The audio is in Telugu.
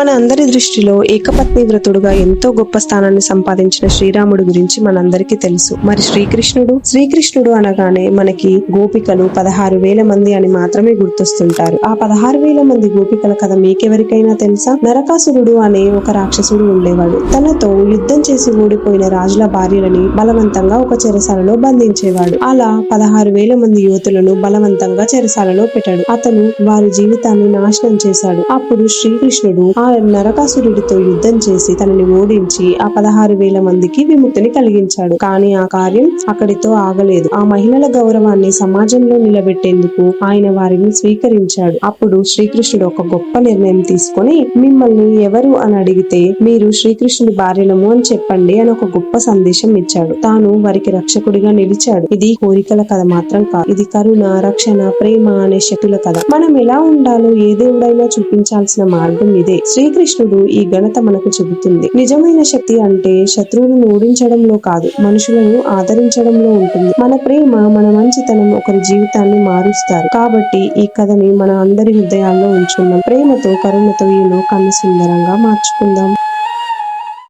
మన అందరి దృష్టిలో ఏకపత్ని వ్రతుడుగా ఎంతో గొప్ప స్థానాన్ని సంపాదించిన శ్రీరాముడు గురించి మనందరికీ తెలుసు. మరి శ్రీకృష్ణుడు అనగానే మనకి గోపికలు 16,000 మంది అని మాత్రమే గుర్తొస్తుంటారు. ఆ 16,000 మంది గోపికల కథ మీకెవరికైనా తెలుసా? నరకాసురుడు అనే ఒక రాక్షసుడు ఉండేవాడు. తనతో యుద్ధం చేసి ఓడిపోయిన రాజుల భార్యలని బలవంతంగా ఒక చెరసాలలో బంధించేవాడు. అలా 16,000 మంది యువతులను బలవంతంగా చెరసాలలో పెట్టాడు. అతను వారి జీవితాన్ని నాశనం చేశాడు. అప్పుడు శ్రీకృష్ణుడు ఆ నరకాసురుడితో యుద్ధం చేసి తనని ఓడించి ఆ 16,000 మందికి విముక్తిని కలిగించాడు. కానీ ఆ కార్యం అక్కడితో ఆగలేదు. ఆ మహిళల గౌరవాన్ని సమాజంలో నిలబెట్టేందుకు ఆయన వారిని స్వీకరించాడు. అప్పుడు శ్రీకృష్ణుడు ఒక గొప్ప నిర్ణయం తీసుకొని, మిమ్మల్ని ఎవరు అని అడిగితే మీరు శ్రీకృష్ణుడి భార్యలము అని చెప్పండి అని ఒక గొప్ప సందేశం ఇచ్చాడు. తాను వారికి రక్షకుడిగా నిలిచాడు. ఇది కోరికల కథ మాత్రం కాదు. ఇది కరుణ, రక్షణ, ప్రేమ అనే శక్తుల కథ. మనం ఎలా ఉండాలో ఏ దేవుడైనా చూపించాల్సిన మార్గం ఇదే. శ్రీకృష్ణుడు ఈ ఘనత మనకు చెబుతుంది. నిజమైన శక్తి అంటే శత్రువులను ఓడించడంలో కాదు, మనుషులను ఆదరించడంలో ఉంటుంది. మన ప్రేమ, మన మంచితనం ఒకరి జీవితాన్ని మారుస్తారు. కాబట్టి ఈ కథని మన అందరి హృదయాల్లో ఉంచుకుందాం. ప్రేమతో, కరుణతో ఈ లోకాన్ని సుందరంగా మార్చుకుందాం.